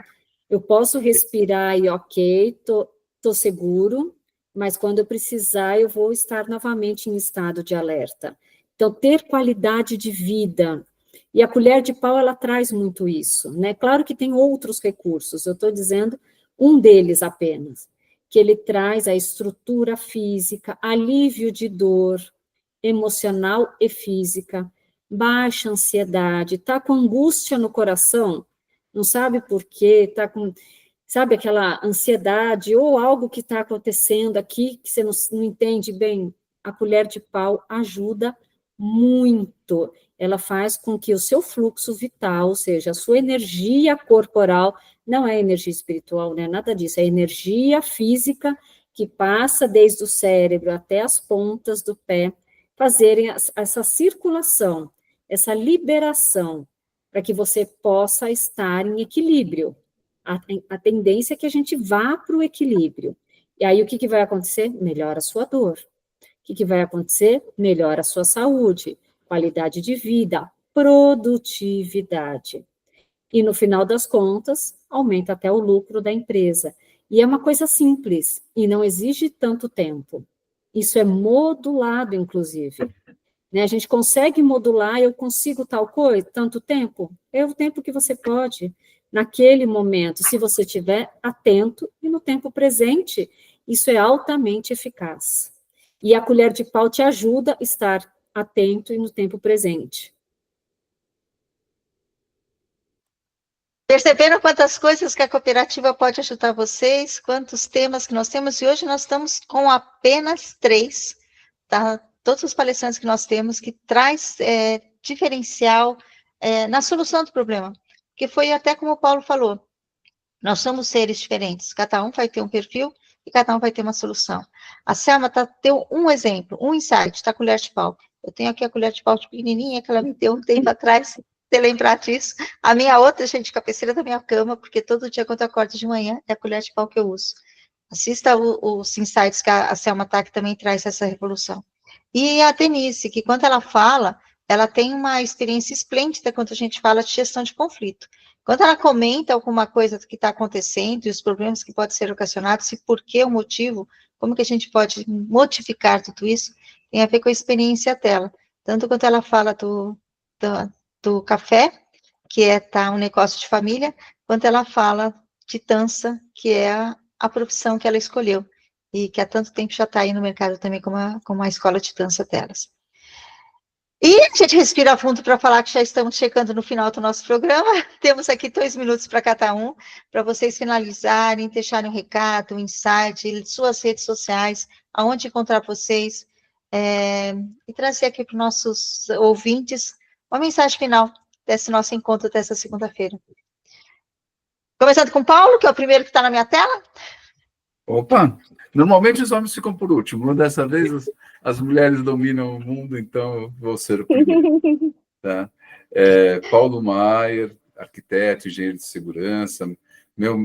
eu posso respirar e ok, tô seguro, mas quando eu precisar, eu vou estar novamente em estado de alerta. Então, ter qualidade de vida. E a colher de pau, ela traz muito isso, né? Claro que tem outros recursos, eu estou dizendo um deles apenas, que ele traz a estrutura física, alívio de dor emocional e física, baixa ansiedade, tá com angústia no coração, não sabe por quê, tá com, sabe, aquela ansiedade ou algo que está acontecendo aqui que você não entende bem, a colher de pau ajuda muito. Ela faz com que o seu fluxo vital, ou seja, a sua energia corporal, não é energia espiritual, não é nada disso, é energia física que passa desde o cérebro até as pontas do pé, fazerem essa circulação, essa liberação, para que você possa estar em equilíbrio. A tendência é que a gente vá para o equilíbrio. E aí, o que vai acontecer? Melhora a sua dor. O que vai acontecer? Melhora a sua saúde, qualidade de vida, produtividade. E, no final das contas, aumenta até o lucro da empresa. E é uma coisa simples, e não exige tanto tempo. Isso é modulado, inclusive. né? A gente consegue modular, eu consigo tal coisa, tanto tempo? É o tempo que você pode, naquele momento, se você estiver atento, e no tempo presente, isso é altamente eficaz. E a colher de pau te ajuda a estar atento e no tempo presente. Perceberam quantas coisas que a cooperativa pode ajudar vocês, quantos temas que nós temos, e hoje nós estamos com apenas 3, tá? Todos os palestrantes que nós temos, que traz diferencial na solução do problema, que foi até como o Paulo falou, nós somos seres diferentes, cada um vai ter um perfil e cada um vai ter uma solução. A Selma deu um exemplo, um insight, tá, colher de pau. Eu tenho aqui a colher de pau pequenininha, que ela me deu um tempo atrás, você lembrar disso. A minha outra, gente, cabeceira da minha cama, porque todo dia quando eu acordo de manhã, é a colher de pau que eu uso. Assista os insights que a Selma tá, que também traz essa revolução. E a Denise, que quando ela fala, ela tem uma experiência esplêndida quando a gente fala de gestão de conflito. Quando ela comenta alguma coisa que está acontecendo e os problemas que podem ser ocasionados, e por que o motivo, como que a gente pode modificar tudo isso, tem a ver com a experiência dela. Tanto quando ela fala do café, que um negócio de família, quanto ela fala de dança, que é a profissão que ela escolheu, e que há tanto tempo já está aí no mercado também como a escola de dança delas. E a gente respira fundo para falar que já estamos chegando no final do nosso programa. Temos aqui 2 minutos para cada um, para vocês finalizarem, deixarem um recado, um insight, suas redes sociais, aonde encontrar vocês, e trazer aqui para os nossos ouvintes uma mensagem final desse nosso encontro dessa segunda-feira. Começando com o Paulo, que é o primeiro que está na minha tela. Opa! Normalmente os homens ficam por último, dessa vez as mulheres dominam o mundo, então eu vou ser o primeiro. Tá? Paulo Maier, arquiteto, engenheiro de segurança.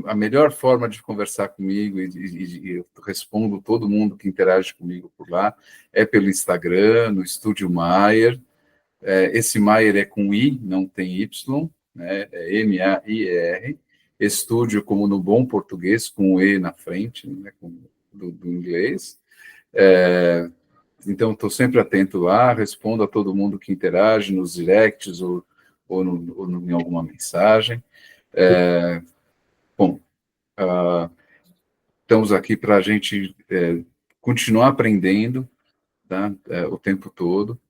A melhor forma de conversar comigo, e eu respondo todo mundo que interage comigo por lá, é pelo Instagram, no Estúdio Maier. Esse Maier é com I, não tem Y, né? É M-A-I-R. Estúdio, como no bom português, com o E na frente, né? Do inglês. Então, estou sempre atento lá, respondo a todo mundo que interage nos directs ou em alguma mensagem. Estamos aqui para a gente continuar aprendendo, tá? O tempo todo,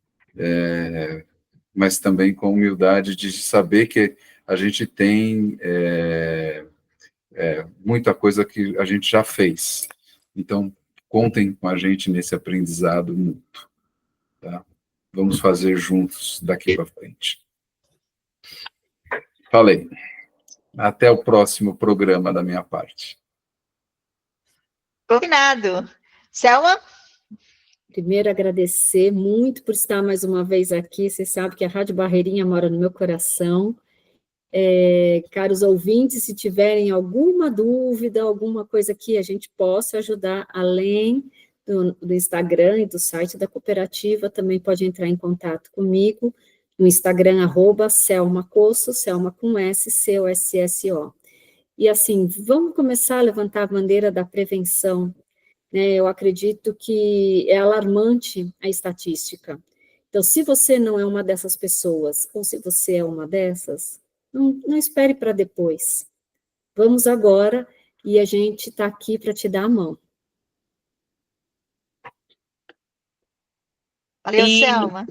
mas também com humildade de saber que a gente tem muita coisa que a gente já fez. Então, contem com a gente nesse aprendizado mútuo. Tá? Vamos fazer juntos daqui para frente. Falei. Até o próximo programa da minha parte. Combinado. Selma? Primeiro, agradecer muito por estar mais uma vez aqui. Você sabe que a Rádio Barreirinha mora no meu coração. Caros ouvintes, se tiverem alguma dúvida, alguma coisa que a gente possa ajudar, além do Instagram e do site da cooperativa, também pode entrar em contato comigo no Instagram, @selmacosso, Selma com S, C-O-S-S-O. E assim, vamos começar a levantar a bandeira da prevenção, né? Eu acredito que é alarmante a estatística. Então, se você não é uma dessas pessoas, ou se você é uma dessas, não espere para depois. Vamos agora, e a gente está aqui para te dar a mão. Valeu, Selma.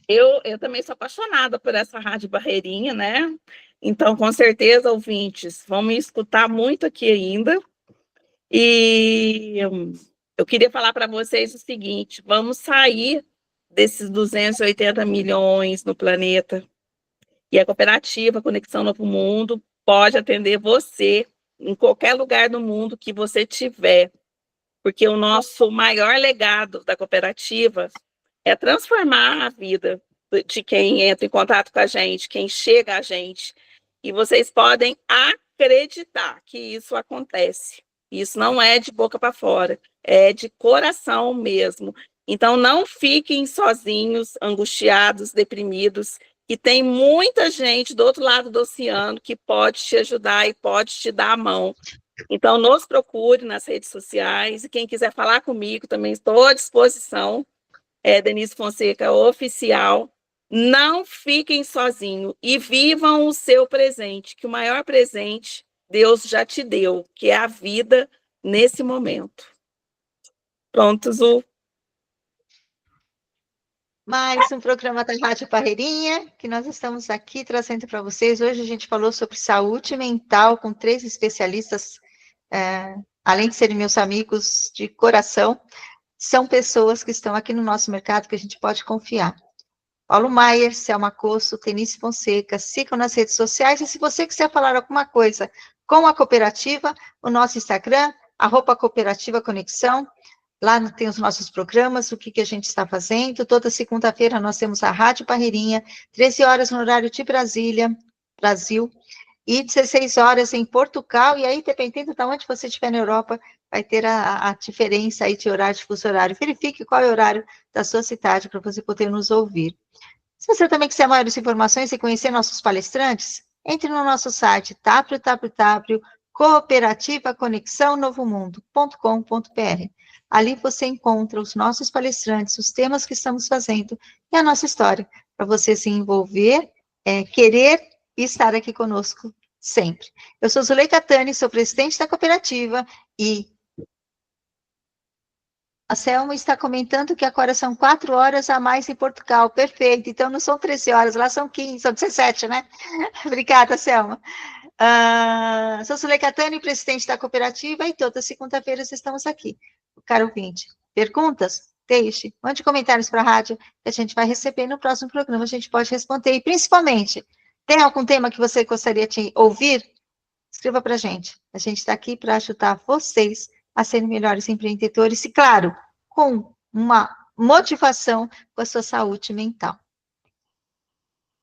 Eu também sou apaixonada por essa Rádio Barreirinha, né? Então, com certeza, ouvintes, vão me escutar muito aqui ainda. E eu queria falar para vocês o seguinte: vamos sair desses 280 milhões no planeta. E a cooperativa Conexão Novo Mundo pode atender você em qualquer lugar do mundo que você tiver, porque o nosso maior legado da cooperativa é transformar a vida de quem entra em contato com a gente, quem chega a gente. E vocês podem acreditar que isso acontece. Isso não é de boca para fora, é de coração mesmo. Então, não fiquem sozinhos, angustiados, deprimidos, que tem muita gente do outro lado do oceano que pode te ajudar e pode te dar a mão. Então, nos procure nas redes sociais, e quem quiser falar comigo, também estou à disposição. Denise Fonseca Oficial. Não fiquem sozinhos e vivam o seu presente, que o maior presente Deus já te deu, que é a vida nesse momento. Pronto, Zu. Mais um programa da Rádio Parreirinha, que nós estamos aqui trazendo para vocês. Hoje a gente falou sobre saúde mental com 3 especialistas, além de serem meus amigos de coração, são pessoas que estão aqui no nosso mercado que a gente pode confiar. Paulo Maier, Selma Cosso, Denise Fonseca, sigam nas redes sociais, e se você quiser falar alguma coisa com a cooperativa, o nosso Instagram, @Cooperativa Conexão, lá tem os nossos programas, o que a gente está fazendo. Toda segunda-feira nós temos a Rádio Parreirinha, 13 horas no horário de Brasília, Brasil, e 16 horas em Portugal, e aí, dependendo de onde você estiver na Europa, vai ter a diferença aí de horário, de fuso horário. Verifique qual é o horário da sua cidade para você poder nos ouvir. Se você também quiser maiores informações e conhecer nossos palestrantes, entre no nosso site www.cooperativaconexãonovomundo.com.br. Ali você encontra os nossos palestrantes, os temas que estamos fazendo e a nossa história, para você se envolver, querer e estar aqui conosco sempre. Eu sou Zuleika Tani, sou presidente da cooperativa, e a Selma está comentando que agora são 4 horas a mais em Portugal. Perfeito. Então, não são 13 horas, lá são 15, são 17, né? Obrigada, Selma. Sou Zuleika Tani, presidente da cooperativa, e toda segunda-feira estamos aqui. Caro ouvinte, perguntas? Deixe, mande comentários para a rádio, que a gente vai receber no próximo programa, a gente pode responder. E, principalmente, tem algum tema que você gostaria de ouvir? Escreva para a gente. A gente está aqui para ajudar vocês a serem melhores empreendedores e, claro, com uma motivação com a sua saúde mental.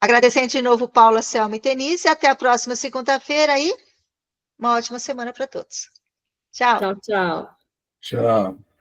Agradecendo de novo, Paula, Selma e Denise. Até a próxima segunda-feira e uma ótima semana para todos. Tchau. Tchau, tchau. Tchau.